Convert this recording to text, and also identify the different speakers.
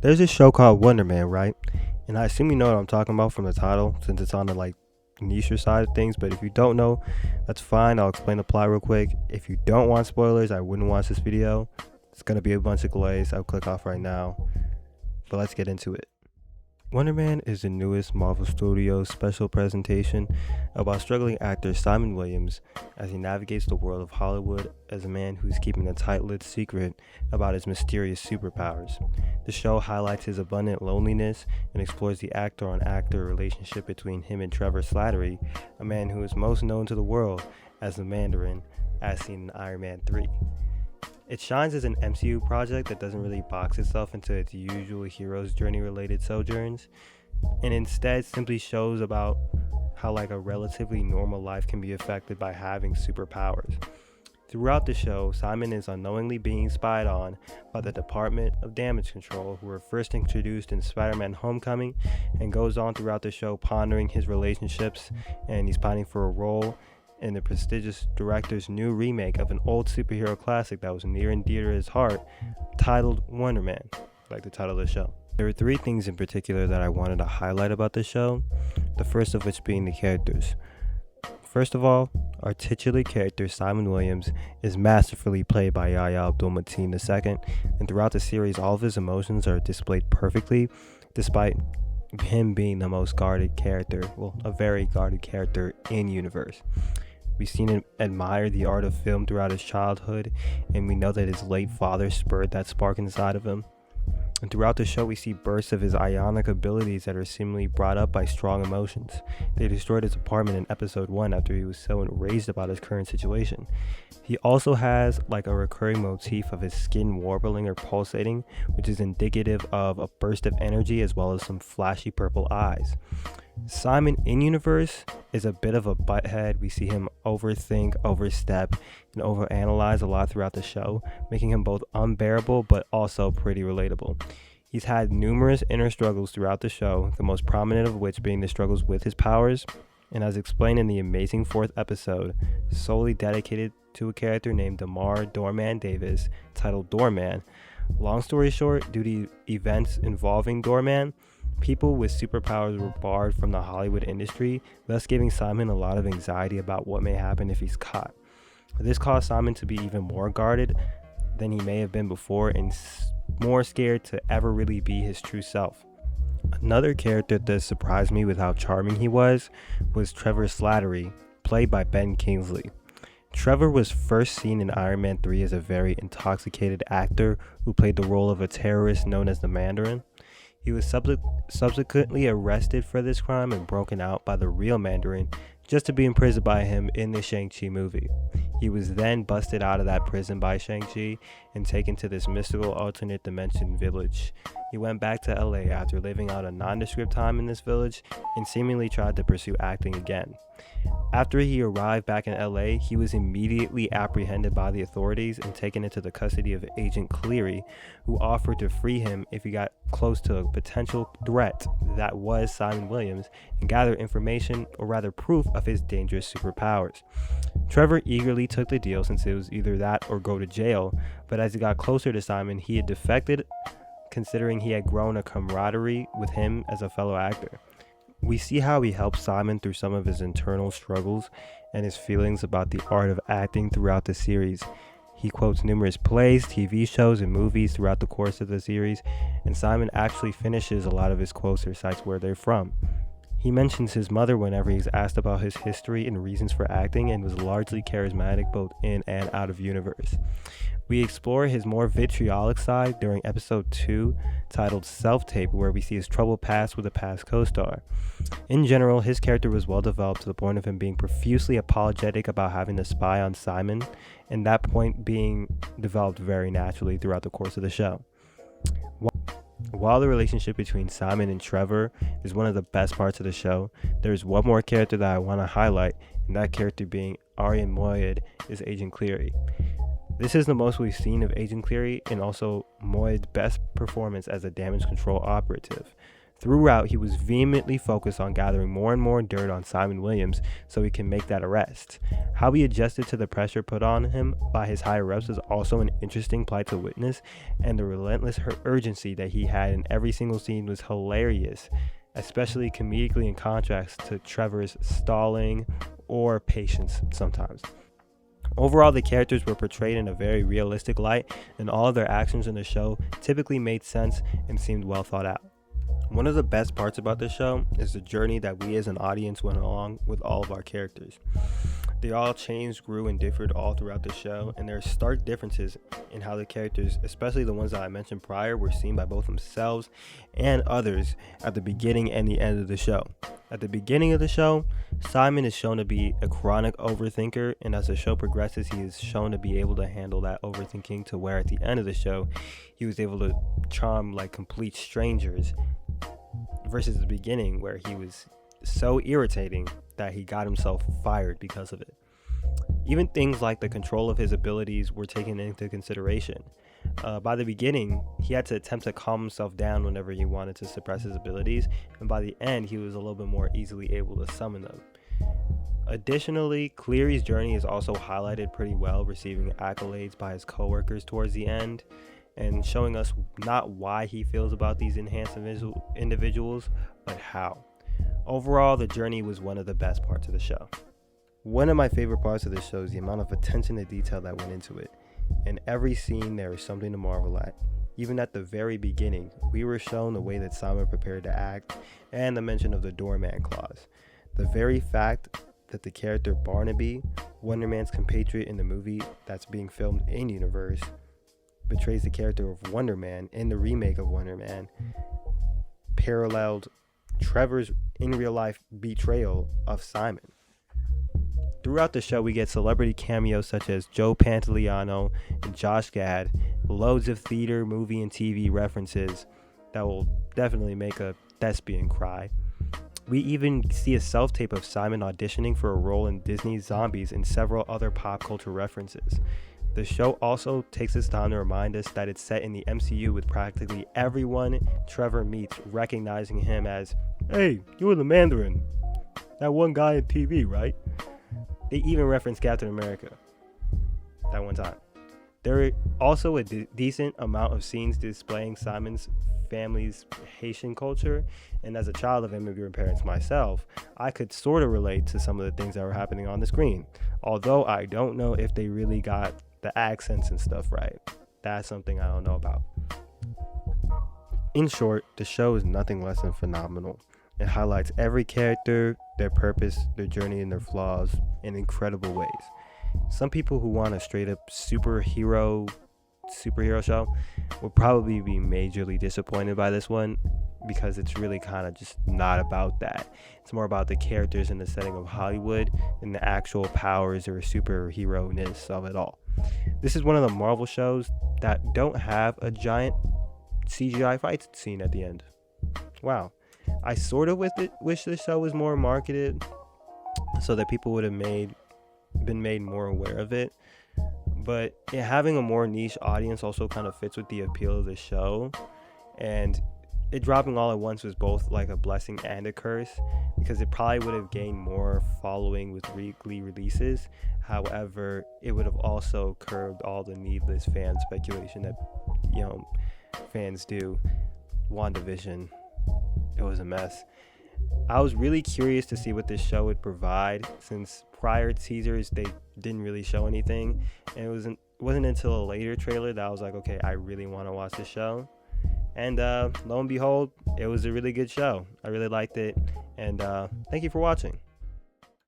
Speaker 1: There's this show called Wonder Man, right? And I assume you know what I'm talking about from the title, since it's on the niche side of things. But if you don't know, that's fine. I'll explain the plot real quick. If you don't want spoilers, I wouldn't watch this video. It's gonna be a bunch of glaze. I'll click off right now. But let's get into it. Wonder Man is the newest Marvel Studios special presentation about struggling actor Simon Williams as he navigates the world of Hollywood as a man who's keeping a tight-lipped secret about his mysterious superpowers. The show highlights his abundant loneliness and explores the actor-on-actor relationship between him and Trevor Slattery, a man who is most known to the world as the Mandarin, as seen in Iron Man 3. It shines as an MCU project that doesn't really box itself into its usual hero's journey related sojourns, and instead simply shows about how a relatively normal life can be affected by having superpowers. Throughout the show, Simon is unknowingly being spied on by the Department of Damage Control, who were first introduced in Spider-Man Homecoming, and goes on throughout the show pondering his relationships, and he's pining for a role in the prestigious director's new remake of an old superhero classic that was near and dear to his heart, titled Wonder Man, like the title of the show. There are three things in particular that I wanted to highlight about the show, the first of which being the characters. First of all, our titular character Simon Williams is masterfully played by Yahya Abdul-Mateen II, and throughout the series all of his emotions are displayed perfectly, despite him being the most guarded character, a very guarded character in universe. We've seen him admire the art of film throughout his childhood, and we know that his late father spurred that spark inside of him. And throughout the show, we see bursts of his ionic abilities that are seemingly brought up by strong emotions. They destroyed his apartment in episode 1 after he was so enraged about his current situation. He also has a recurring motif of his skin warbling or pulsating, which is indicative of a burst of energy as well as some flashy purple eyes. Simon in universe is a bit of a butthead. We see him overthink, overstep, and overanalyze a lot throughout the show, making him both unbearable but also pretty relatable. He's had numerous inner struggles throughout the show, the most prominent of which being the struggles with his powers, and as explained in the amazing 4th episode, solely dedicated to a character named Damar Doorman Davis, titled Doorman. Long story short, due to events involving Doorman, people with superpowers were barred from the Hollywood industry, thus giving Simon a lot of anxiety about what may happen if he's caught. This caused Simon to be even more guarded than he may have been before and more scared to ever really be his true self. Another character that surprised me with how charming he was Trevor Slattery, played by Ben Kingsley. Trevor was first seen in Iron Man 3 as a very intoxicated actor who played the role of a terrorist known as the Mandarin. He was subsequently arrested for this crime and broken out by the real Mandarin just to be imprisoned by him in the Shang-Chi movie. He was then busted out of that prison by Shang-Chi and taken to this mystical alternate dimension village. He went back to LA after living out a nondescript time in this village and seemingly tried to pursue acting again. After he arrived back in LA, he was immediately apprehended by the authorities and taken into the custody of Agent Cleary, who offered to free him if he got close to a potential threat that was Simon Williams and gather information, or rather proof, of his dangerous superpowers. Trevor eagerly took the deal since it was either that or go to jail, but as he got closer to Simon, he had defected, considering he had grown a camaraderie with him as a fellow actor. We see how he helps Simon through some of his internal struggles and his feelings about the art of acting throughout the series. He quotes numerous plays, TV shows, and movies throughout the course of the series, and Simon actually finishes a lot of his quotes or cites where they're from. He mentions his mother whenever he's asked about his history and reasons for acting, and was largely charismatic both in and out of universe. We explore his more vitriolic side during episode 2, titled Self-Tape, where we see his troubled past with a past co-star. In general, his character was well developed to the point of him being profusely apologetic about having to spy on Simon, and that point being developed very naturally throughout the course of the show. While the relationship between Simon and Trevor is one of the best parts of the show, there's one more character that I want to highlight, and that character being Arian Moayed is Agent Cleary. This is the most we've seen of Agent Cleary, and also Moyed's best performance as a damage control operative. Throughout, he was vehemently focused on gathering more and more dirt on Simon Williams so he can make that arrest. How he adjusted to the pressure put on him by his higher-ups was also an interesting plight to witness, and the relentless urgency that he had in every single scene was hilarious, especially comedically in contrast to Trevor's stalling or patience sometimes. Overall, the characters were portrayed in a very realistic light, and all of their actions in the show typically made sense and seemed well thought out. One of the best parts about this show is the journey that we as an audience went along with all of our characters. They all changed, grew, and differed all throughout the show, and there are stark differences in how the characters, especially the ones that I mentioned prior, were seen by both themselves and others at the beginning and the end of the show. At the beginning of the show, Simon is shown to be a chronic overthinker, and as the show progresses, he is shown to be able to handle that overthinking to where at the end of the show, he was able to charm like complete strangers, versus the beginning where he was so irritating that he got himself fired because of it. Even things like the control of his abilities were taken into consideration. By the beginning, he had to attempt to calm himself down whenever he wanted to suppress his abilities, and by the end, he was a little bit more easily able to summon them. Additionally, Cleary's journey is also highlighted pretty well, receiving accolades by his coworkers towards the end, and showing us not why he feels about these enhanced individuals, but how. Overall, the journey was one of the best parts of the show. One of my favorite parts of the show is the amount of attention to detail that went into it. In every scene, there is something to marvel at. Even at the very beginning, we were shown the way that Simon prepared to act, and the mention of the doorman clause. The very fact that the character Barnaby, Wonder Man's compatriot in the movie that's being filmed in universe, betrays the character of Wonder Man in the remake of Wonder Man, paralleled Trevor's in real life betrayal of Simon. Throughout the show, we get celebrity cameos such as Joe Pantoliano and Josh Gad, loads of theater, movie, and TV references that will definitely make a thespian cry. We even see a self-tape of Simon auditioning for a role in Disney's Zombies and several other pop culture references. The show also takes its time to remind us that it's set in the MCU, with practically everyone Trevor meets recognizing him as, "Hey, you were the Mandarin. That one guy on TV, right?" They even reference Captain America that one time. There are also a decent amount of scenes displaying Simon's family's Haitian culture, and as a child of immigrant parents myself, I could sort of relate to some of the things that were happening on the screen, although I don't know if they really got the accents and stuff right. That's something I don't know about. In short, the show is nothing less than phenomenal. It highlights every character, their purpose, their journey, and their flaws in incredible ways. Some people who want a straight up superhero show will probably be majorly disappointed by this one, because it's really kind of just not about that. It's more about the characters in the setting of Hollywood than the actual powers or superhero-ness of it all. This is one of the Marvel shows that don't have a giant CGI fight scene at the end. Wow. I sort of wish the show was more marketed so that people would have been made more aware of it. But having a more niche audience also kind of fits with the appeal of the show. And it dropping all at once was both like a blessing and a curse, because it probably would have gained more following with weekly releases. However, it would have also curbed all the needless fan speculation that, fans do. WandaVision, it was a mess. I was really curious to see what this show would provide, since prior teasers they didn't really show anything, and it wasn't until a later trailer that I was like, okay, I really want to watch this show. And lo and behold, it was a really good show. I really liked it, and thank you for watching.